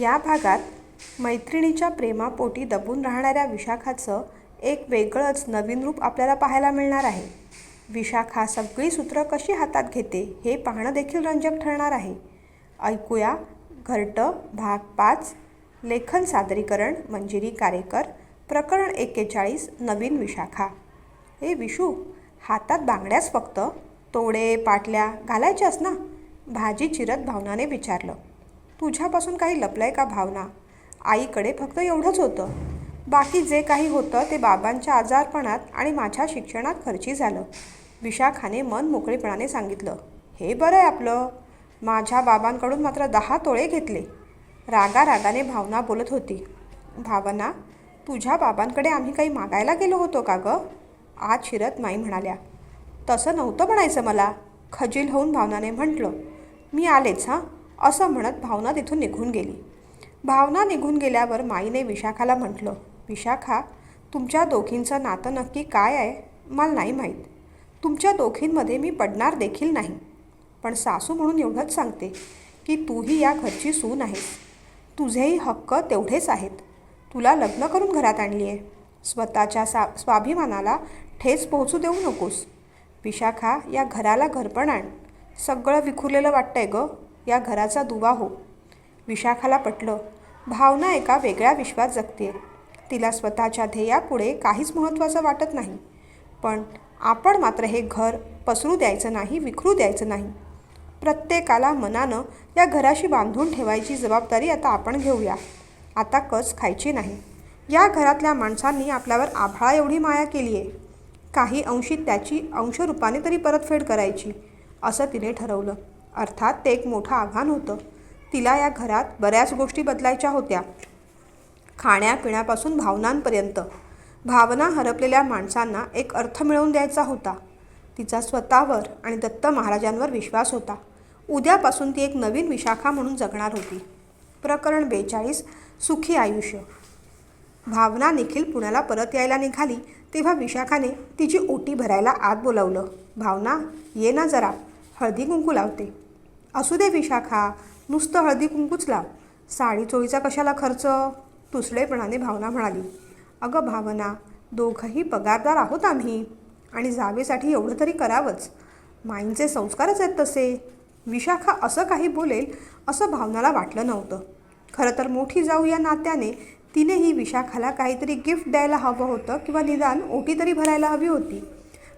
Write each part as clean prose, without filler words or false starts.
या भागात मैत्रिणीच्या प्रेमापोटी दबून राहणाऱ्या विशाखाचं एक वेगळंच नवीन रूप आपल्याला पाहायला मिळणार आहे. विशाखा सगळी सूत्र कशी हातात घेते हे पाहणं देखील रंजक ठरणार आहे. ऐकूया घरटं भाग 5. लेखन सादरीकरण मंजिरी कारेकर. प्रकरण 41. नवीन विशाखा. ए विशू, हातात बांगड्याच फक्त, तोडे पाटल्या घालायच्यास ना? भाजी चिरत भावनाने विचारलं. तुझ्यापासून काही लपलंय का भावना? आईकडे फक्त एवढंच होतं. बाकी जे काही होतं ते बाबांच्या आजारपणात आणि माझ्या शिक्षणात खर्ची झालं. विशाखाने मन मोकळेपणाने सांगितलं. हे बरं आहे आपलं. माझ्या बाबांकडून मात्र 10 तोळे घेतले. रागारागाने भावना बोलत होती. भावना, तुझ्या बाबांकडे आम्ही काही मागायला गेलो होतो का गं? आत शिरत माई म्हणाल्या. तसं नव्हतं म्हणायचं मला, खजील होऊन भावनाने म्हटलं. मी आलेच हां, असं म्हणत भावना तिथून निघून गेली. भावना निघून गेल्यावर माईने विशाखाला म्हटलं. विशाखा, तुमच्या दोघींचं नातं नक्की काय आहे मला नाही माहीत. तुमच्या दोघींमध्ये मी पडणार देखील नाही. पण सासू म्हणून एवढंच सांगते की तूही या घरची सून आहेस. तुझेही हक्क तेवढेच आहेत. तुला लग्न करून घरात आणली आहे. स्वतःच्या स्वाभिमानाला ठेच पोहोचू देऊ नकोस. विशाखा, या घराला घरपण आण. सगळं विखुरलेलं वाटतंय गं, या घराचा दुवा हो. विशाखाला पटलं. भावना एका वेगळ्या विश्वात जगते. तिला स्वतःच्या ध्येयापुढे काहीच महत्त्वाचं वाटत नाही. पण आपण मात्र हे घर पसरू द्यायचं नाही, विखरू द्यायचं नाही. प्रत्येकाला मनानं या घराशी बांधून ठेवायची जबाबदारी आता आपण घेऊया. आता कच खायची नाही. या घरातल्या माणसांनी आपल्यावर आभाळा एवढी माया केली आहे. काही अंशी त्याची अंशरूपाने तरी परतफेड करायची, असं तिने ठरवलं. अर्थात ते एक मोठं आव्हान होतं. तिला या घरात बऱ्याच गोष्टी बदलायच्या होत्या. खाण्यापिण्यापासून भावनांपर्यंत. भावना हरपलेल्या माणसांना एक अर्थ मिळवून द्यायचा होता. तिचा स्वतःवर आणि दत्त महाराजांवर विश्वास होता. उद्यापासून ती एक नवीन विशाखा म्हणून जगणार होती. प्रकरण 42. सुखी आयुष्य. भावना निखिल पुण्याला परत यायला निघाली तेव्हा विशाखाने तिची ओटी भरायला आत बोलावलं. भावना, ये ना जरा, हळदी कुंकू लावते. असू दे विशाखा, नुसतं हळदी कुंकूच लाव. साडी चोळीचा कशाला खर्च? तुसडेपणाने भावना म्हणाली. अगं भावना, दोघंही पगारदार आहोत आम्ही, आणि जावेसाठी एवढं तरी करावंच. माईंचे संस्कारच आहेत तसे. विशाखा असं काही बोलेल असं भावनाला वाटलं नव्हतं. खरं तर मोठी जाऊ या नात्याने तिनेही विशाखाला काहीतरी गिफ्ट द्यायला हवं होतं किंवा निदान ओटी तरी भरायला हवी होती.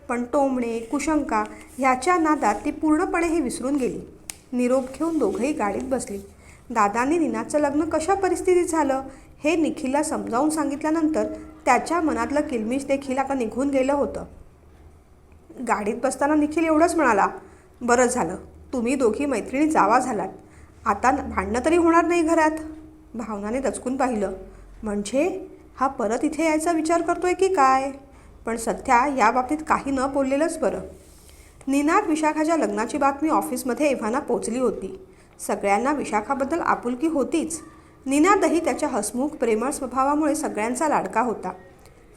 पण टोमणे कुशंका ह्याच्या नादात ती पूर्णपणे हे विसरून गेली. निरोप घेऊन दोघंही गाडीत बसली. दादांनी नीनाचं लग्न कशा परिस्थितीत झालं हे निखिलला समजावून सांगितल्यानंतर त्याच्या मनातलं किलमिश देखील आता निघून गेलं होतं. गाडीत बसताना निखिल एवढंच म्हणाला. बरं झालं, तुम्ही दोघी मैत्रिणी जावा झालात. आता भांडणं तरी होणार नाही घरात. भावनाने दचकून पाहिलं. म्हणजे हा परत इथे यायचा विचार करतोय की काय? पण सध्या या बाबतीत काही न बोललेलंच बरं. निनाद विशाखाच्या लग्नाची बातमी ऑफिसमध्ये एव्हाना पोचली होती. सगळ्यांना विशाखाबद्दल आपुलकी होतीच. निनादही त्याच्या हसमुख प्रेमळ स्वभावामुळे सगळ्यांचा लाडका होता.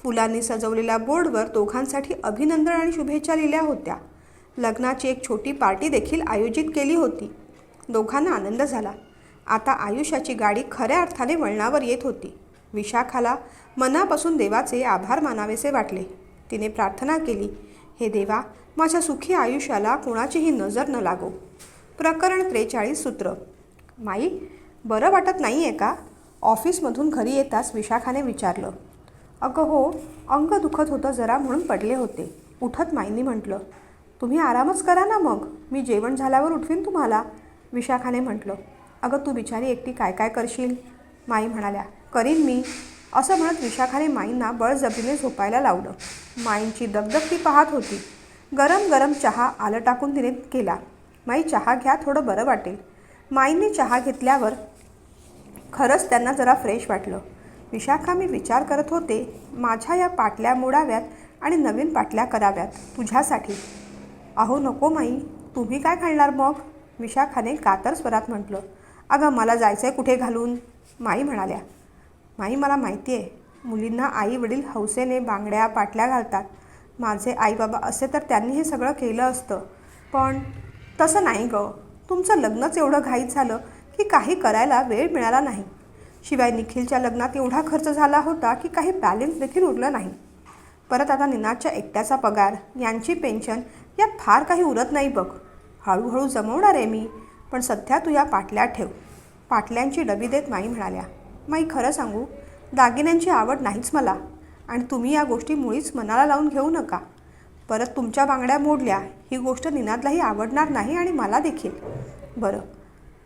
फुलांनी सजवलेल्या बोर्डवर दोघांसाठी अभिनंदन आणि शुभेच्छा लिहिल्या होत्या. लग्नाची एक छोटी पार्टी देखील आयोजित केली होती. दोघांना आनंद झाला. आता आयुष्याची गाडी खऱ्या अर्थाने वळणावर येत होती. विशाखाला मनापासून देवाचे आभार मानावेसे वाटले. तिने प्रार्थना केली. हे देवा, माझ्या सुखी आयुष्याला कोणाचीही नजर न लागो. प्रकरण 43. सूत्र. माई, बरं वाटत नाही आहे का? ऑफिसमधून घरी येताच विशाखाने विचारलं. अगं हो, अंग दुखत होतं जरा म्हणून पडले होते. उठत माईंनी म्हटलं. तुम्ही आरामच करा ना मग, मी जेवण झाल्यावर उठवीन तुम्हाला, विशाखाने म्हटलं. अगं तू बिचारी एकटी काय काय करशील? माई म्हणाल्या. करीन मी, असं म्हणत विशाखाने माईंना बळजबरीने झोपायला लावलं. माईंची दगदग ती पाहत होती. गरम गरम चहा आलं टाकून तिने केला. माई चहा घ्या, थोडं बरं वाटेल. माईंनी चहा घेतल्यावर खरंच त्यांना जरा फ्रेश वाटलं. विशाखा, मी विचार करत होते माझ्या या पाटल्या मोडाव्यात आणि नवीन पाटल्या कराव्यात तुझ्यासाठी. अहो नको माई, तुम्ही काय घालणार मग? विशाखाने कातर स्वरात म्हटलं. अगं मला जायचं आहे कुठे घालून, माई म्हणाल्या. माई, मला माहिती आहे मुलींना आई वडील हौसेने बांगड्या पाटल्या घालतात. माझे आई बाबा असे तर त्यांनी हे सगळं केलं असतं. पण तसं नाही गं. तुमचं लग्नच एवढं घाईत झालं की काही करायला वेळ मिळाला नाही. शिवाय निखिलच्या लग्नात एवढा खर्च झाला होता की काही बॅलन्स देखील उरलं नाही. परत आता निनादच्या एकट्याचा पगार, यांची पेन्शन, यात फार काही उरत नाही बघ. हळूहळू जमवणार आहे मी, पण सध्या तू या पाटल्या ठेव. पाटल्यांची डबी देत माई म्हणाल्या. माई, खरं सांगू, दागिन्यांची आवड नाहीच मला, आणि तुम्ही या गोष्टी मुळीच मनाला लावून घेऊ नका. परत तुमच्या बांगड्या मोडल्या ही गोष्ट निनादलाही आवडणार नाही आणि मला देखील. बरं,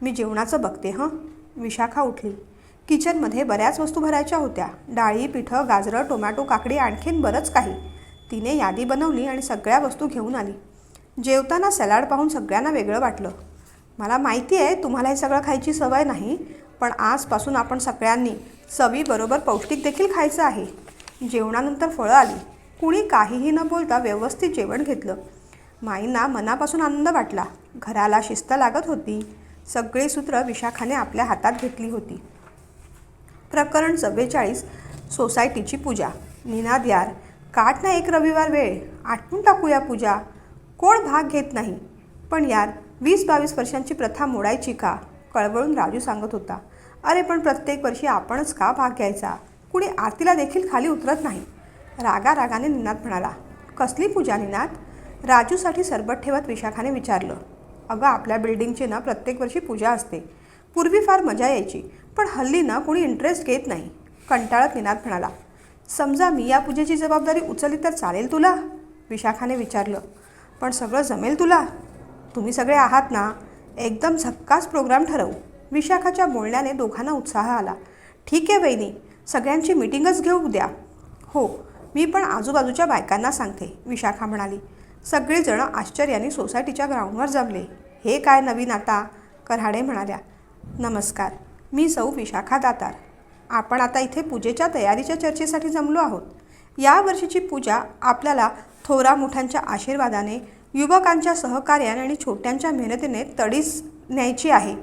मी जेवणाचं बघते हं. विशाखा उठली. किचनमध्ये बऱ्याच वस्तू भरायच्या होत्या. डाळी, पिठं, गाजरं, टोमॅटो, काकडी, आणखीन बरंच काही. तिने यादी बनवली आणि सगळ्या वस्तू घेऊन आली. जेवताना सॅलड पाहून सगळ्यांना वेगळं वाटलं. मला माहिती आहे तुम्हाला हे सगळं खायची सवय नाही, पण आजपासून आपण सगळ्यांनी चवीबरोबर पौष्टिक देखील खायचं आहे. जेवणानंतर फळं आली. कुणी काहीही न बोलता व्यवस्थित जेवण घेतलं. माईंना मनापासून आनंद वाटला. घराला शिस्त लागत होती. सगळी सूत्र विशाखाने आपल्या हातात घेतली होती. प्रकरण 44. सोसायटीची पूजा. निनाद, यार, काढ ना एक रविवार वेळ, आटपून टाकूया पूजा. कोण भाग घेत नाही, पण यार 20-22 वर्षांची प्रथा मोडायची का? कळवळून राजू सांगत होता. अरे पण प्रत्येक वर्षी आपणच का भाग घ्यायचा? कुणी आरतीला देखील खाली उतरत नाही. रागारागाने निनाद म्हणाला. कसली पूजा निनाद? राजूसाठी सरबत ठेवत विशाखाने विचारलं. अगं, आपल्या बिल्डिंगची ना प्रत्येक वर्षी पूजा असते. पूर्वी फार मजा यायची, पण हल्ली ना कोणी इंटरेस्ट घेत नाही. कंटाळत निनाद म्हणाला. समजा मी या पूजेची जबाबदारी उचलली तर चालेल तुला? विशाखाने विचारलं. पण सगळं जमेल तुला? तुम्ही सगळे आहात ना? एकदम झक्कास प्रोग्राम ठरवू. विशाखाच्या बोलण्याने दोघांना उत्साह आला. ठीक आहे वहिनी, सगळ्यांची मीटिंगच घेऊ उद्या. हो, मी पण आजूबाजूच्या बायकांना सांगते, विशाखा म्हणाली. सगळेजण आश्चर्याने सोसायटीच्या ग्राउंडवर जमले. हे काय नवीन आता? कऱ्हाडे म्हणाल्या. नमस्कार, मी सौ विशाखा दातार. आपण आता इथे पूजेच्या तयारीच्या चर्चेसाठी जमलो आहोत. या वर्षीची पूजा आपल्याला थोरा मोठ्यांच्या आशीर्वादाने, युवकांच्या सहकार्याने आणि छोट्यांच्या मेहनतीने तडीस न्यायची आहे.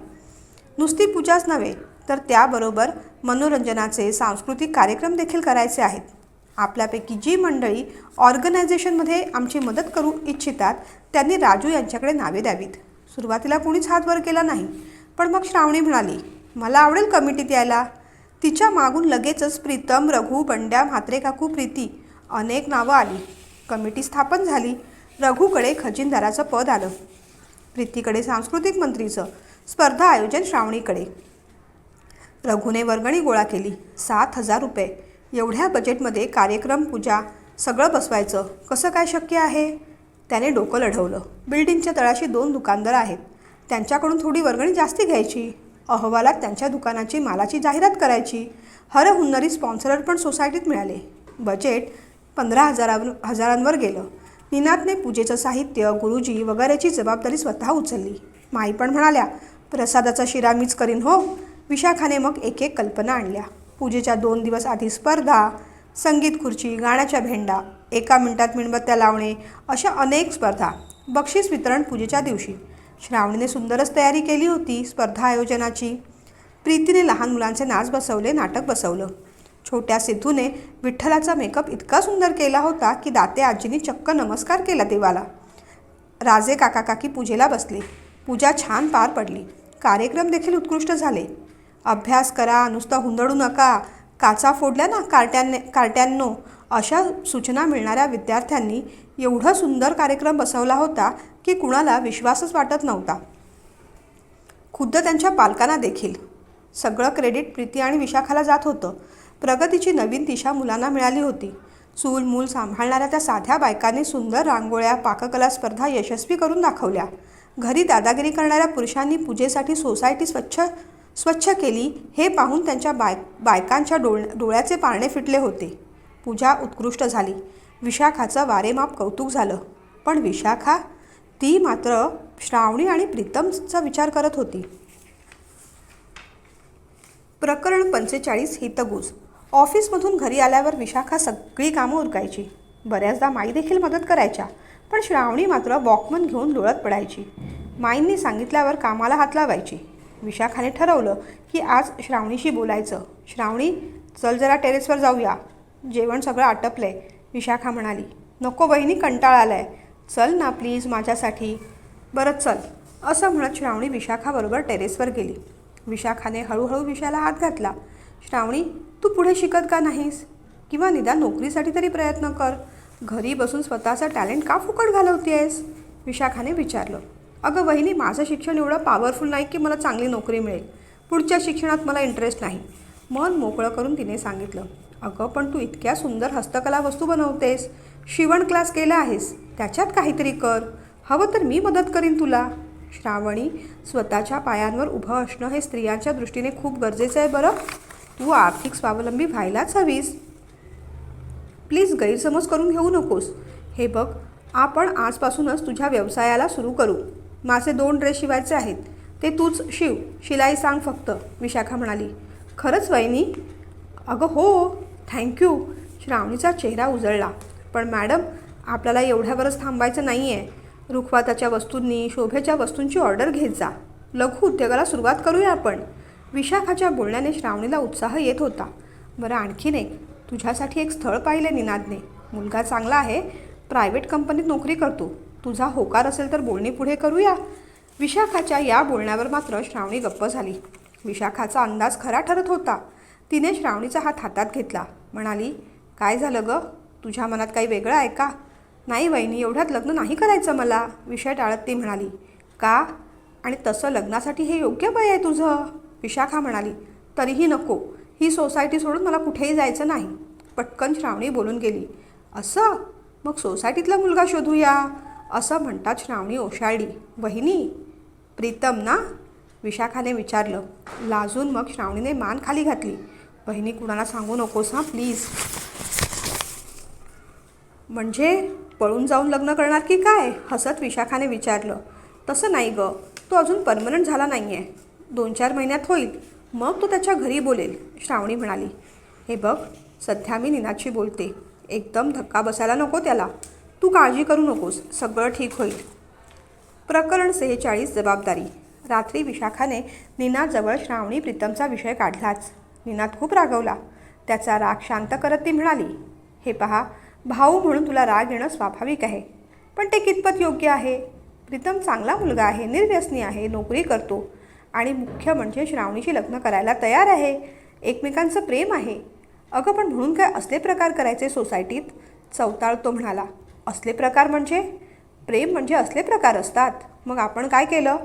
नुसती पूजाच नव्हे, तर त्याबरोबर मनोरंजनाचे, सांस्कृतिक कार्यक्रम देखील करायचे आहेत. आपल्यापैकी जी मंडळी ऑर्गनायझेशनमध्ये आमची मदत करू इच्छितात त्यांनी राजू यांच्याकडे नावे द्यावीत. सुरुवातीला कोणीच हात वर केला नाही, पण मग श्रावणी म्हणाली, मला आवडेल कमिटीत यायला. तिच्या मागून लगेचच प्रीतम, रघु, बंड्या, म्हात्रे काकू, प्रीती, अनेक नावं आली. कमिटी स्थापन झाली. रघुकडे खजिनदाराचं पद आलं. प्रीतीकडे सांस्कृतिक मंत्रीचं, स्पर्धा आयोजन श्रावणीकडे. रघुने वर्गणी गोळा केली. 7,000 रुपये. एवढ्या बजेटमध्ये कार्यक्रम, पूजा सगळं बसवायचं कसं काय शक्य आहे? त्याने डोकं लढवलं. बिल्डिंगच्या तळाशी 2 दुकानदार आहेत. त्यांच्याकडून थोडी वर्गणी जास्ती घ्यायची. अहवालात त्यांच्या दुकानाची मालाची जाहिरात करायची. हरहुन्नरी स्पॉन्सरर पण सोसायटीत मिळाले. बजेट 15,000 गेलं. निनादने पूजेचं साहित्य, गुरुजी वगैरेची जबाबदारी स्वतः उचलली. माई पण म्हणाल्या, प्रसादाचा शिरा मीच करीन हो. विशाखाने मग एक एक कल्पना आणल्या. पूजेच्या 2 दिवस आधी स्पर्धा, संगीत खुर्ची, गाण्याच्या भेंडा, 1 मिनिटात मेणबत्त्या लावणे, अशा अनेक स्पर्धा. बक्षीस वितरण पूजेच्या दिवशी. श्रावणीने सुंदरच तयारी केली होती स्पर्धा आयोजनाची. प्रीतीने लहान मुलांचे नाच बसवले, नाटक बसवलं. छोट्या सिद्धूने विठ्ठलाचा मेकअप इतका सुंदर केला होता की दाते आजींनी चक्क नमस्कार केला देवाला. राजे काका काकी पूजेला बसले. पूजा छान पार पडली. कार्यक्रम देखील उत्कृष्ट झाले. अभ्यास करा, नुसतं हुंदडू नका, काचा फोडल्या ना कार्ट्यांनो, अशा सूचना मिळणाऱ्या विद्यार्थ्यांनी एवढं सुंदर कार्यक्रम बसवला होता की कुणाला विश्वासच वाटत नव्हता. खुद्द त्यांच्या पालकांना देखील. सगळं क्रेडिट प्रीती आणि विशाखाला जात होतं. प्रगतीची नवीन दिशा मुलांना मिळाली होती. चूल मूल सांभाळणाऱ्या त्या साध्या बायकांनी सुंदर रांगोळ्या, पाककला स्पर्धा यशस्वी करून दाखवल्या. घरी दादागिरी करणाऱ्या पुरुषांनी पूजेसाठी सोसायटी स्वच्छ केली हे पाहून त्यांच्या बायकांच्या डोळ्याचे पारणे फिटले होते. पूजा उत्कृष्ट झाली. विशाखाचं वारेमाप कौतुक झालं. पण विशाखा, ती मात्र श्रावणी आणि प्रीतमचा विचार करत होती. प्रकरण 45. हितगुज. ऑफिसमधून घरी आल्यावर विशाखा सगळी कामं उरकायची. बऱ्याचदा माई देखील मदत करायच्या, पण श्रावणी मात्र वॉकमन घेऊन लोळत पडायची. माईंनी सांगितल्यावर कामाला हात लावायची. विशाखाने ठरवलं की आज श्रावणीशी बोलायचं. श्रावणी, चल जरा टेरेसवर जाऊया. जेवण सगळं आटपलंय, विशाखा म्हणाली. नको बहिणी, कंटाळा आलाय. चल ना प्लीज माझ्यासाठी. बरं चल, असं म्हणत श्रावणी विशाखाबरोबर टेरेसवर गेली. विशाखाने हळूहळू विषयाला हात घातला. श्रावणी, तू पुढे शिकत का नाहीस? किंवा निदान नोकरीसाठी तरी प्रयत्न कर. घरी बसून स्वतःचं टॅलेंट का फुकट घालवतेस? विशाखाने विचारलं. अगं वहिनी, माझं शिक्षण एवढं पॉवरफुल नाही की मला चांगली नोकरी मिळेल. पुढच्या शिक्षणात मला इंटरेस्ट नाही, मन मोकळं करून तिने सांगितलं. अगं पण तू इतक्या सुंदर हस्तकला वस्तू बनवतेस, शिवण क्लास केला आहेस, त्याच्यात काहीतरी कर. हवं तर मी मदत करीन तुला. श्रावणी, स्वतःच्या पायांवर उभं असणं हे स्त्रियांच्या दृष्टीने खूप गरजेचं आहे बरं. तू आर्थिक स्वावलंबी व्हायलाच हवीस. प्लीज गैरसमज करून घेऊ नकोस. हे बघ, आपण आजपासूनच तुझ्या व्यवसायाला सुरू करू. माझे 2 ड्रेस शिवायचे आहेत, ते तूच शिव. शिलाई सांग फक्त, विशाखा म्हणाली. खरंच वहिनी? अगं हो, थँक्यू. श्रावणीचा चेहरा उजळला. पण मॅडम, आपल्याला एवढ्यावरच थांबायचं नाही आहे. रुखवाताच्या वस्तूंनी, शोभेच्या वस्तूंची ऑर्डर घेत जा. लघु उद्योगाला सुरुवात करूया आपण. विशाखाच्या बोलण्याने श्रावणीला उत्साह येत होता. बरं, आणखीन एक, तुझ्यासाठी एक स्थळ पाहिले निनादने. मुलगा चांगला आहे, प्रायव्हेट कंपनीत नोकरी करतो. तुझा होकार असेल तर बोलणी पुढे करूया. विशाखाच्या या बोलण्यावर मात्र श्रावणी गप्प झाली. विशाखाचा अंदाज खरा ठरत होता. तिने श्रावणीचा हात हातात घेतला. म्हणाली, काय झालं गं? तुझ्या मनात काही वेगळं आहे का? नाही वहिनी, एवढ्यात लग्न नाही करायचं मला, विषय टाळत ती म्हणाली. का? आणि तसं लग्नासाठी हे योग्य वय आहे तुझं, विशाखा म्हणाली. तरीही नको. ही सोसायटी सोडून मला कुठेही जायचं नाही. पटकन श्रावणी बोलून गेली. असं? मग सोसायटीतला मुलगा शोधूया, असं म्हणतात श्रावणी ओशाळली. वहिनी, प्रीतम ना? विशाखाने विचारलं. लाजून मग श्रावणीने मान खाली घातली. वहिनी, कुणाला सांगू नकोस हां प्लीज. म्हणजे पळून जाऊन लग्न करणार की काय? हसत विशाखाने विचारलं. तसं नाही गं, तो अजून परमनंट झाला नाही आहे. 2-4 महिन्यात होईल, मग तो त्याच्या घरी बोलेल, श्रावणी म्हणाली. हे बघ, सध्या मी निनादशी बोलते. एकदम धक्का बसायला नको त्याला. तू काळजी करू नकोस, सगळं ठीक होईल. प्रकरण 46, जबाबदारी. रात्री विशाखाने निनादजवळ श्रावणी प्रीतमचा विषय काढलाच. निनाद खूप रागवला. त्याचा राग शांत करत ती म्हणाली, हे पहा, भाऊ म्हणून तुला राग येणं स्वाभाविक आहे, पण ते कितपत योग्य आहे? प्रीतम चांगला मुलगा आहे, निर्व्यसनी आहे, नोकरी करतो आणि मुख्य म्हणजे श्रावणीशी लग्न करायला तयार आहे. एकमेकांचं प्रेम आहे. अगं पण म्हणून काय असले प्रकार करायचे सोसायटीत? चवताळतो म्हणाला. असले प्रकार म्हणजे? प्रेम म्हणजे असले प्रकार असतात. मग आपण काय केलं?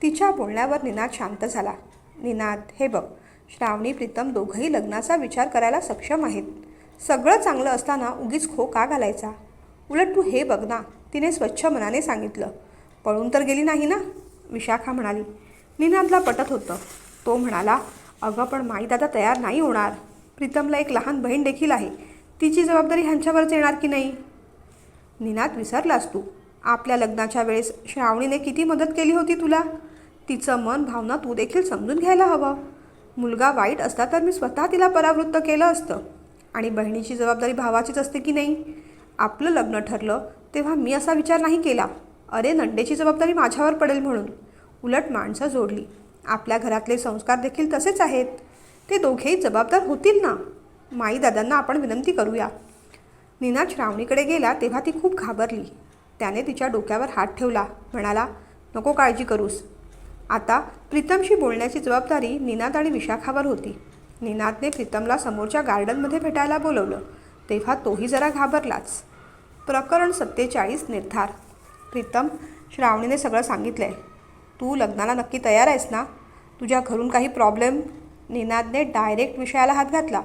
तिच्या बोलण्यावर निनाद शांत झाला. निनाद, हे बघ, श्रावणी प्रीतम दोघंही लग्नाचा विचार करायला सक्षम आहेत. सगळं चांगलं असताना उगीच खो का घालायचा? उलट तू हे बघ ना, तिने स्वच्छ मनाने सांगितलं. पळून तर गेली नाही ना, विशाखा म्हणाली. निनादला पटत होतं. तो म्हणाला, अगं पण माई दादा तयार नाही होणार. प्रीतमला एक लहान बहीण देखील आहे. तिची जबाबदारी ह्यांच्यावरच येणार की नाही? निनाद, विसरलास तू? आपल्या लग्नाच्या वेळेस श्रावणीने किती मदत केली होती तुला. तिचं मन भावना तू देखील समजून घ्यायला हवं. मुलगा वाईट असता तर मी स्वतः तिला परावृत्त केलं असतं. आणि बहिणीची जबाबदारी भावाचीच असते की नाही? आपलं लग्न ठरलं तेव्हा मी असा विचार नाही केला, अरे नंडेची जबाबदारी माझ्यावर पडेल म्हणून. उलट माणसं जोडली. आपल्या घरातले संस्कार देखील तसेच आहेत. ते दोघेही जबाबदार होतील ना. माई दादांना आपण विनंती करूया. निनाद श्रावणीकडे गेला तेव्हा ती खूप घाबरली. त्याने तिच्या डोक्यावर हात ठेवला. म्हणाला, नको काळजी करूस. आता प्रीतमशी बोलण्याची जबाबदारी निनाद आणि विशाखावर होती. निनादने प्रीतमला समोरच्या गार्डनमध्ये भेटायला बोलवलं तेव्हा तोही जरा घाबरलाच. प्रकरण 47, निर्धार. प्रीतम, श्रावणीने सगळं सांगितलं आहे. तू लग्नाला नक्की तयार आहेस ना? तुझ्या घरून काही प्रॉब्लेम? निनादने डायरेक्ट विषयाला हात घातला.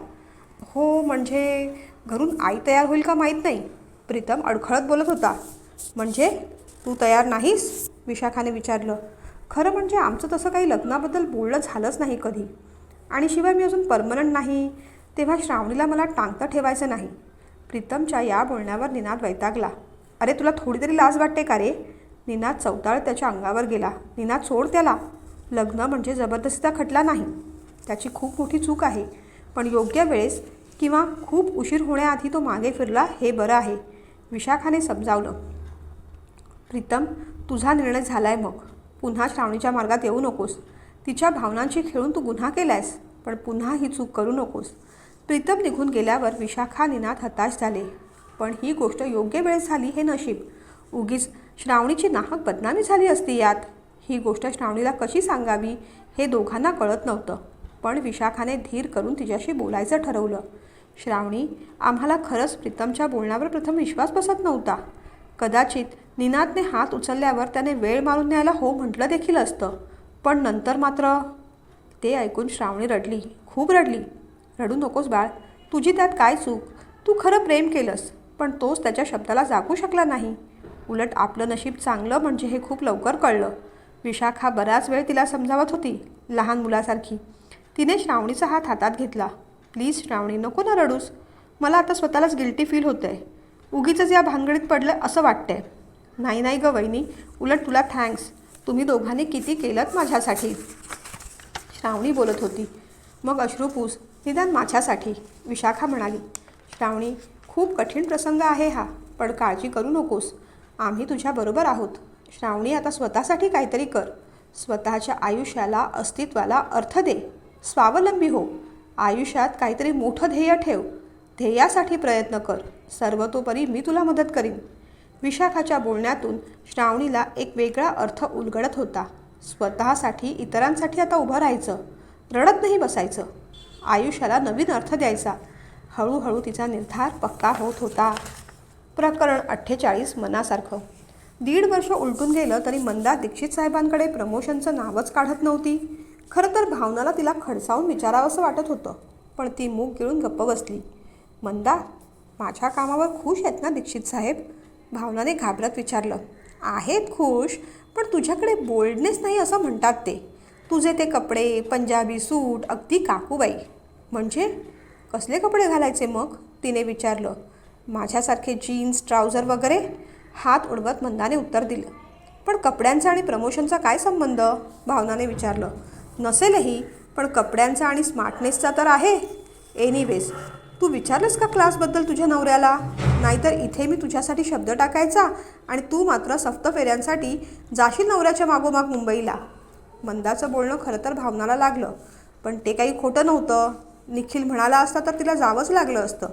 हो, म्हणजे घरून आई तयार होईल का माहीत नाही, प्रीतम अडखळत बोलत होता. म्हणजे तू तयार नाहीस? विशाखाने विचारलं. खरं म्हणजे आमचं तसं काही लग्नाबद्दल बोलणं झालंच नाही कधी. आणि शिवाय मी अजून परमनंट नाही, तेव्हा श्रावणीला मला टांगतं ठेवायचं नाही. प्रीतमच्या या बोलण्यावर निनाद वैतागला. अरे तुला थोडी तरी लाज वाटते का रे? निनाद चवताळ त्याच्या अंगावर गेला. निनाद, सोड त्याला. लग्न म्हणजे जबरदस्तीचा खटला नाही. त्याची खूप मोठी चूक आहे, पण योग्य वेळेस किंवा खूप उशीर होण्याआधी तो मागे फिरला हे बरं आहे, विशाखाने समजावलं. प्रीतम, तुझा निर्णय झाला आहे. मग पुन्हा श्रावणीच्या मार्गात येऊ नकोस. तिच्या भावनांशी खेळून तू गुन्हा केलायस, पण पुन्हा ही चूक करू नकोस. प्रीतम निघून गेल्यावर विशाखा, निनाद हताश झाले. पण ही गोष्ट योग्य वेळेस झाली हे नशीब. उगीच श्रावणीची नाहक बदनामी झाली असती यात. ही गोष्ट श्रावणीला कशी सांगावी हे दोघांना कळत नव्हतं, पण विशाखाने धीर करून तिच्याशी बोलायचं ठरवलं. श्रावणी, आम्हाला खरंच प्रीतमच्या बोलण्यावर प्रथम विश्वास बसत नव्हता. कदाचित निनादने हात उचलल्यावर त्याने वेळ मारून न्यायला हो म्हटलं देखील असतं, पण नंतर मात्र. ते ऐकून श्रावणी रडली, खूप रडली. रडू नकोस बाळ, तुझी त्यात काय चूक? तू खरं प्रेम केलंस, पण तोच त्याच्या शब्दाला जागू शकला नाही. उलट आपलं नशीब चांगलं म्हणजे हे खूप लवकर कळलं. विशाखा बराच वेळ तिला समजावत होती, लहान मुलासारखी. तिने श्रावणीचा हात हातात घेतला. प्लीज श्रावणी, नको ना रडूस. मला आता स्वतःलाच गिल्टी फील होतंय. उगीचंच या भानगडीत पडलं असं वाटतंय. नाही नाही गं वहिनी, उलट तुला थँक्स. तुम्ही दोघांनी किती केलं माझ्यासाठी. श्रावणी बोलत होती. मग अश्रूपूस, निदान माझ्यासाठी, विशाखा म्हणाली. श्रावणी, खूप कठीण प्रसंग आहे हा, पण काळजी करू नकोस. आम्ही तुझ्याबरोबर आहोत. श्रावणी, आता स्वतःसाठी काहीतरी कर. स्वतःच्या आयुष्याला, अस्तित्वाला अर्थ दे. स्वावलंबी हो. आयुष्यात काहीतरी मोठं ध्येय ठेव. ध्येयासाठी प्रयत्न कर. सर्वतोपरी मी तुला मदत करीन. विशाखाच्या बोलण्यातून श्रावणीला एक वेगळा अर्थ उलगडत होता. स्वतःसाठी, इतरांसाठी आता उभं राहायचं. रडत नाही बसायचं. आयुष्याला नवीन अर्थ द्यायचा. हळूहळू तिचा निर्धार पक्का होत होता. प्रकरण 48 मनासारखं. 1.5 वर्ष उलटून गेलं तरी मंदा दीक्षित साहेबांकडे प्रमोशनचं नावच काढत नव्हती. खरं तर भावनाला तिला खडसावून विचारावंसं वाटत होतं, पण ती मूग गिळून गप्प बसली. मंदा, माझ्या कामावर खुश आहेत ना दीक्षित साहेब? भावनाने घाबरत विचारलं. आहेत खुश, पण तुझ्याकडे बोल्डनेस नाही असं म्हणतात ते. तुझे ते कपडे, पंजाबी सूट, अगदी काकूबाई. म्हणजे कसले कपडे घालायचे मग? तिने विचारलं. माझ्यासारखे जीन्स, ट्राउझर वगैरे? हात उडवत मंदाने उत्तर दिलं. पण कपड्यांचा आणि प्रमोशनचा काय संबंध? भावनाने विचारलं. नसेलही, पण कपड्यांचा आणि स्मार्टनेसचा तर आहे. एनिवेज, तू विचारलंस का क्लासबद्दल तुझ्या नवऱ्याला? नाहीतर इथे मी तुझ्यासाठी शब्द टाकायचा आणि तू मात्र सफ्त फेऱ्यांसाठी जाशील नवऱ्याच्या मागोमाग मुंबईला. मंदाचं बोलणं खरं तर भावनाला लागलं, पण ते काही खोटं नव्हतं. निखिल म्हणाला असता तर तिला जावंच लागलं असतं.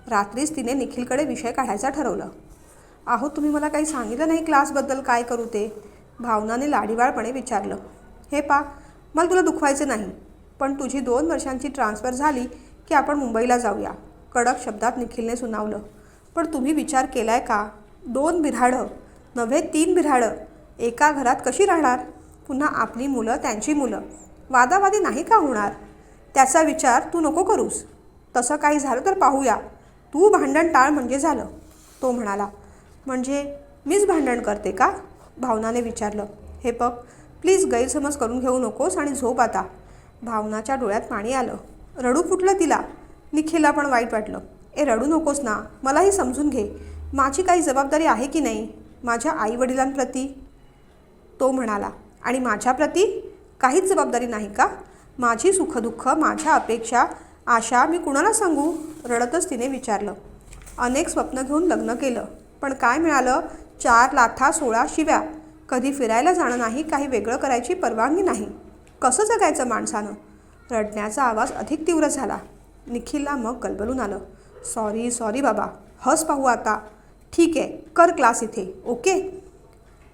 रात्रीच तिने निखिलकडे विषय काढायचा ठरवलं. अहो, तुम्ही मला काही सांगितलं नाही क्लासबद्दल, काय करू ते? भावनाने लाडीवाळपणे विचारलं. हे पा, मला तुला दुखवायचं नाही, पण तुझी 2 वर्षांची ट्रान्सफर झाली की आपण मुंबईला जाऊया, कडक शब्दात निखिलने सुनावलं. पण तुम्ही विचार केलाय का? 2 बिऱ्हाडं नव्हे 3 बिऱ्हाडं एका घरात कशी राहणार? पुन्हा आपली मुलं, त्यांची मुलं. वादावादी नाही का होणार? त्याचा विचार तू नको करूस. तसं काही झालं तर पाहूया. तू भांडण टाळ म्हणजे झालं, तो म्हणाला. म्हणजे मीच भांडण करते का? भावनाने विचारलं. हे बघ, प्लीज गैरसमज करून घेऊ नकोस आणि झोप आता. भावनाच्या डोळ्यात पाणी आलं. रडू फुटलं तिला. निखिलला पण वाईट वाटलं. रडू नकोस ना, मलाही समजून घे. माझी काही जबाबदारी आहे की नाही माझ्या आईवडिलांप्रती? तो म्हणाला. आणि माझ्याप्रती काहीच जबाबदारी नाही का? माझी सुखदुःख, माझ्या अपेक्षा, आशा मी कुणाला सांगू? रडतच तिने विचारलं. अनेक स्वप्न घेऊन लग्न केलं, पण काय मिळालं? 4 लाथा 16 शिव्या. कधी फिरायला जाणं नाही, काही वेगळं करायची परवानगी नाही. कसं जगायचं माणसानं? रडण्याचा आवाज अधिक तीव्र झाला. निखिलला मग गलबलून आलं. सॉरी बाबा, हस पाहू आता. ठीक आहे, कर क्लास इथे, ओके?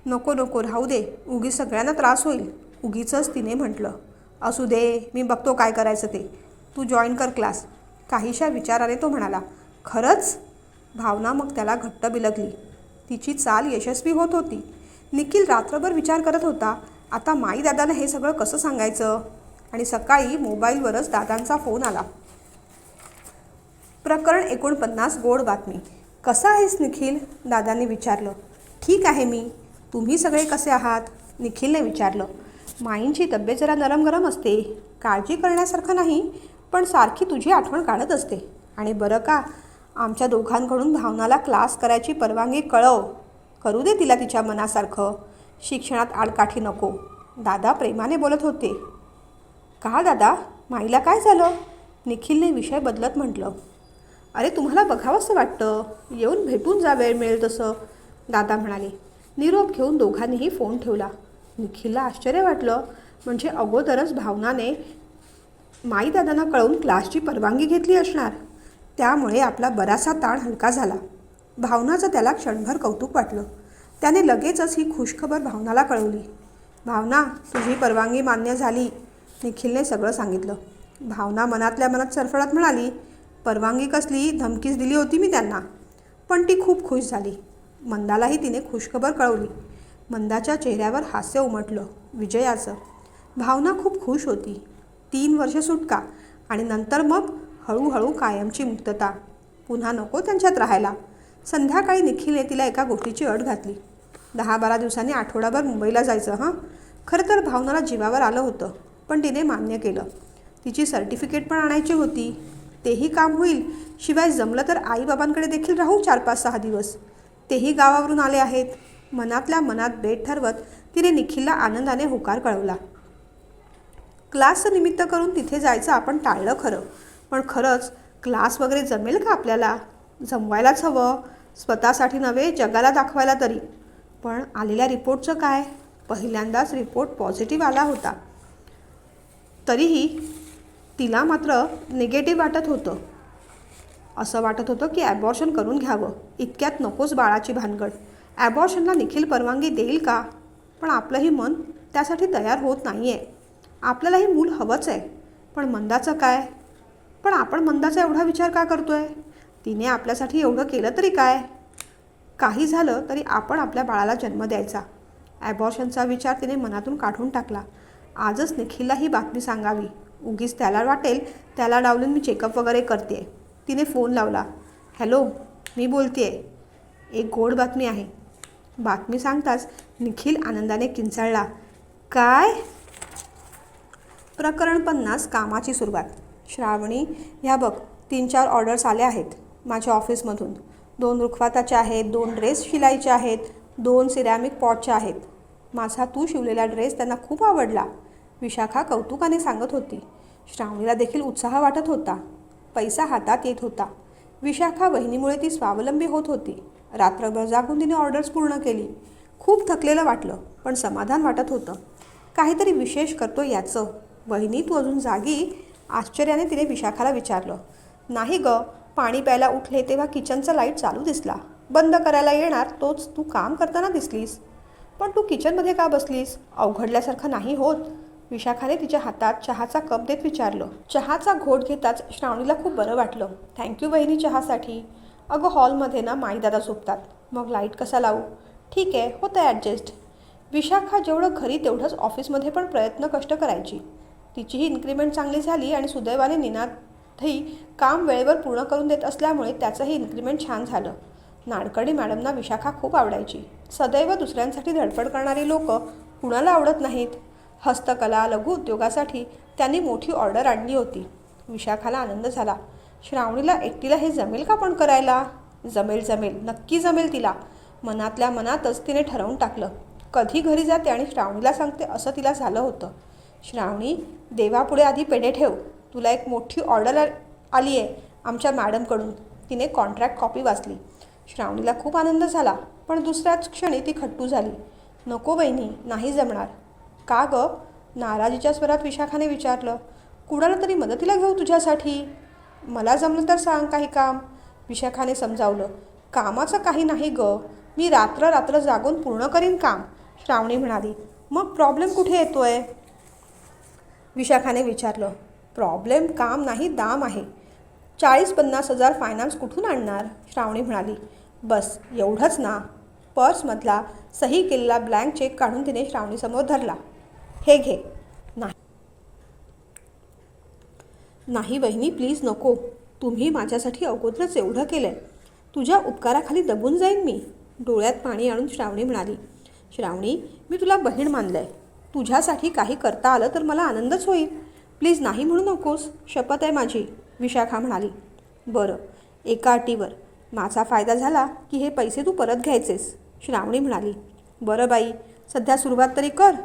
नको राहू दे, उगीच सगळ्यांना त्रास होईल. उगीचच तिने म्हटलं. असू दे, मी बघतो काय करायचं ते. तू जॉईन कर क्लास. काहीशा विचाराने तो म्हणाला. खरंच? भावना मग त्याला घट्ट बिलगली. तिची चाल यशस्वी होत होती. निखिल रात्रभर विचार करत होता, आता माई दादाला हे सगळं कसं सांगायचं? आणि सकाळी मोबाईलवरच दादांचा फोन आला. प्रकरण 49 गोड बातमी. कसा आहेस निखिल? दादांनी विचारलं. ठीक आहे मी. तुम्ही सगळे कसे आहात? निखिलने विचारलं. माईंची तब्येत जरा नरम गरम असते, काळजी करण्यासारखं नाही, पण सारखी तुझी आठवण काढत असते. आणि बरं का, आमच्या दोघांकडून भावनाला क्लास करायची परवानगी कळव. करू दे तिला तिच्या मनासारखं. शिक्षणात आडकाठी नको. दादा प्रेमाने बोलत होते. का दादा, माईला काय झालं? निखिलने विषय बदलत म्हटलं. अरे, तुम्हाला बघावंसं वाटतं, येऊन भेटून जा वेळ मिळेल तसं, दादा म्हणाले. निरोप घेऊन दोघांनीही फोन ठेवला. निखिलला आश्चर्य वाटलं. म्हणजे अगोदरच भावनाने माई दादांना कळवून क्लासची परवानगी घेतली असणार. त्यामुळे आपला बराचसा ताण हलका झाला. भावनाचं त्याला क्षणभर कौतुक वाटलं. त्याने लगेचच ही खुशखबर भावनाला कळवली. भावना, तुझी परवानगी मान्य झाली. निखिलने सगळं सांगितलं. भावना मनातल्या मनात सरफळत म्हणाली, परवानगी कसली, धमकीच दिली होती मी त्यांना. पण ती खूप खुश झाली. मंदालाही तिने खुशखबर कळवली. मंदाच्या चेहऱ्यावर हास्य उमटलं विजयाचं. भावना खूप खुश होती. 3 वर्ष सुटका आणि नंतर मग हळूहळू कायमची मुक्तता. पुन्हा नको त्यांच्यात राहायला. संध्याकाळी निखिलने तिला एका गोष्टीची अट घातली. 10-12 दिवसांनी आठवडाभर मुंबईला जायचं हां. खरं तर भावनाला जीवावर आलं होतं, पण तिने मान्य केलं. तिची सर्टिफिकेट पण आणायची होती. तेही काम होईल. शिवाय जमलं तर आईबाबांकडे देखील राहू 4-5-6 दिवस. तेही गावावरून आले आहेत. मनातल्या मनात बेट ठरवत तिने निखिलला आनंदाने होकार कळवला. क्लासचं निमित्त करून तिथे जायचं आपण टाळलं खरं, पण खरंच क्लास वगैरे जमेल का आपल्याला? जमवायलाच हवं, स्वतःसाठी नव्हे जगाला दाखवायला तरी. पण आलेल्या रिपोर्टचं काय? पहिल्यांदाच रिपोर्ट पॉझिटिव्ह आला होता. तरीही तिला मात्र निगेटिव्ह वाटत होतं. असं वाटत होतं की ॲबॉर्शन करून घ्यावं. इतक्यात नकोच बाळाची भानगड. ॲबॉर्शनला निखिल परवानगी देईल का? पण आपलंही मन त्यासाठी तयार होत नाही आहे. आपल्यालाही मूल हवंच आहे. पण मंदाचं काय? पण आपण मंदाचा एवढा विचार का करतोय? तिने आपल्यासाठी एवढं केलं तरी काय? काही झालं तरी आपण आपल्या बाळाला जन्म द्यायचा. ॲबॉर्शनचा विचार तिने मनातून काढून टाकला. आजच निखिलला ही बातमी सांगावी. उगीच त्याला वाटेल त्याला डावलून मी चेकअप वगैरे करते. तिने फोन लावला. हॅलो, मी बोलतेय. एक गोड बातमी आहे. बातमी सांगताच निखिल आनंदाने किंचाळला. काय? प्रकरण 50 कामाची सुरुवात. श्रावणी, ह्या बघ 3-4 ऑर्डर्स आल्या आहेत माझ्या ऑफिसमधून. 2 रुखवाताच्या आहेत, 2 ड्रेस शिलाईचे आहेत, 2 सिरॅमिक पॉटच्या आहेत. माझा तू शिवलेला ड्रेस त्यांना खूप आवडला, विशाखा कौतुकाने सांगत होती. श्रावणीला देखील उत्साह वाटत होता. पैसा हातात येत होता. विशाखा वहिनीमुळे ती स्वावलंबी होत होती. रात्रभर जागून तिने ऑर्डर्स पूर्ण केली. खूप थकलेलं वाटलं, पण समाधान वाटत होतं. काहीतरी विशेष करतो याचं. वहिनी, तू अजून जागी? आश्चर्याने तिने विशाखाला विचारलं. नाही ग, पाणी प्यायला उठले तेव्हा किचनचा लाईट चालू दिसला. बंद करायला येणार तोच तू काम करताना दिसलीस. पण तू किचनमध्ये का बसलीस? अवघडल्यासारखं नाही होत? विशाखाने तिच्या हातात चहाचा कप देत विचारलं. चहाचा घोट घेताच श्रावणीला खूप बरं वाटलं. थँक्यू वहिनी चहासाठी. अगं हॉलमध्ये ना माईदादा झोपतात. मग लाईट कसा लावू? ठीक आहे, होतं ॲडजस्ट. विशाखा जेवढं घरी तेवढंच ऑफिसमध्ये पण प्रयत्न कष्ट करायची. तिचीही इन्क्रीमेंट चांगली झाली आणि सुदैवाने निनादही काम वेळेवर पूर्ण करून देत असल्यामुळे त्याचंही इन्क्रीमेंट छान झालं. नाडकर्णी मॅडमना विशाखा खूप आवडायची. सदैव दुसऱ्यांसाठी धडपड करणारी लोक कुणाला आवडत नाहीत. हस्तकला, लघु उद्योगासाठी त्यांनी मोठी ऑर्डर आणली होती. विशाखाला आनंद झाला. श्रावणीला एकटीला हे जमेल का पण करायला? जमेल, नक्की जमेल तिला. मनातल्या मनातच तिने ठरवून टाकलं. कधी घरी जाते आणि श्रावणीला सांगते असं तिला झालं होतं. श्रावणी, देवापुढे आधी पेढे ठेव. तुला एक मोठी ऑर्डर आली आहे आमच्या मॅडमकडून. तिने कॉन्ट्रॅक्ट कॉपी वाचली. श्रावणीला खूप आनंद झाला, पण दुसऱ्याच क्षणी ती खट्टू झाली. नको वहिनी, नाही जमणार. का गं? नाराजीच्या स्वरात विशाखाने विचारलं. कुणाला तरी मदतीला घेऊ तुझ्यासाठी? मला जमलं तर सांग काही काम, विशाखाने समजावलं. कामाचं काही नाही गं, मी रात्र जागून पूर्ण करीन काम, श्रावणी म्हणाली. मग प्रॉब्लेम कुठे येतोय? विशाखाने विचारलं. प्रॉब्लेम काम नाही, दाम आहे. 40-50 हजार फायनान्स कुठून आणणार? श्रावणी म्हणाली. बस एवढंच ना? पर्समधला सही केलेला ब्लँक चेक काढून तिने श्रावणीसमोर धरला. हे घे. नाही वहिनी, प्लीज नको. तुम्ही माझ्यासाठी अगोदरच एवढं केलं आहे. तुझ्या उपकाराखाली दबून जाईन मी, डोळ्यात पाणी आणून श्रावणी म्हणाली. श्रावणी, मी तुला बहीण मानलं आहे. तुझ्यासाठी काही करता आलं तर मला आनंदच होईल. प्लीज नाही म्हणू नकोस, शपथ आहे माझी, विशाखा म्हणाली. बरं, एका अटीवर. माझा फायदा झाला की हे पैसे तू परत घ्यायचेस, श्रावणी म्हणाली. बरं बाई, सध्या सुरुवात तरी कर.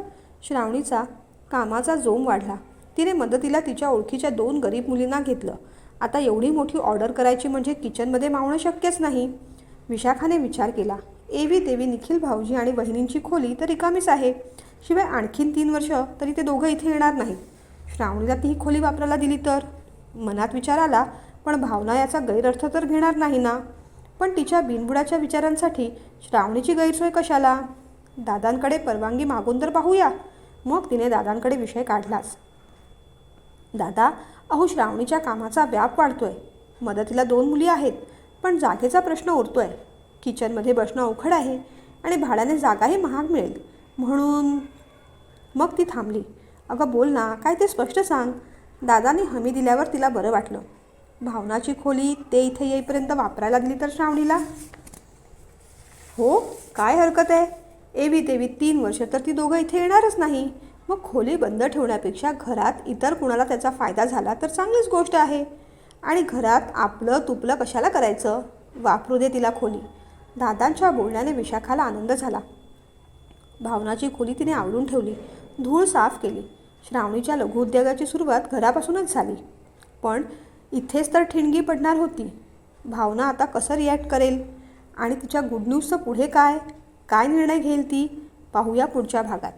श्रावणीचा कामाचा जोम वाढला. तिने मदतीला तिच्या ओळखीच्या 2 गरीब मुलींना घेतलं. आता एवढी मोठी ऑर्डर करायची म्हणजे किचनमध्ये मावणं शक्यच नाही. विशाखाने विचार केला. एवी देवी निखिल भाऊजी आणि वहिनींची खोली तर रिकामीच आहे. शिवाय आणखीन 3 वर्ष तरी ते दोघं इथे येणार नाहीत. श्रावणीला ती ही खोली वापरायला दिली तर? मनात विचार आला, पण भावना याचा गैरअर्थ तर घेणार नाही ना? पण तिच्या बिनबुडाच्या विचारांसाठी श्रावणीची गैरसोय कशाला? दादांकडे परवानगी मागून तर पाहूया. मग तिने दादांकडे विषय काढलाच. दादा, अहो श्रावणीच्या कामाचा व्याप वाढतोय. मदतीला 2 मुली आहेत, पण जागेचा प्रश्न उरतोय. किचनमध्ये बसणं अवघड आहे आणि भाड्याने जागाही महाग मिळेल. म्हणून मग ती थांबली. अगं बोल ना, काय ते स्पष्ट सांग. दादानी हमी दिल्यावर तिला बरं वाटलं. भावनाची खोली ते इथे येईपर्यंत वापरायला दिली तर श्रावणीला? हो, काय हरकत आहे. एवी तेवी 3 वर्ष तर ती दोघं इथे येणारच नाही. मग खोली बंद ठेवण्यापेक्षा घरात इतर कुणाला त्याचा फायदा झाला तर चांगलीच गोष्ट आहे. आणि घरात आपलं तुपलं कशाला करायचं. वापरू दे तिला खोली. दादांच्या बोलण्याने विशाखाला आनंद झाला. भावनाची खोली तिने आवरून ठेवली, धूळ साफ केली. श्रावणीच्या लघुउद्योगाची सुरुवात घरापासूनच झाली. पण इथेच तर ठिणगी पडणार होती. भावना आता कसं रिॲक्ट करेल आणि तिच्या गुड न्यूजचं पुढे काय काय निर्णय घेईल ती पाहूया पुढच्या भागात.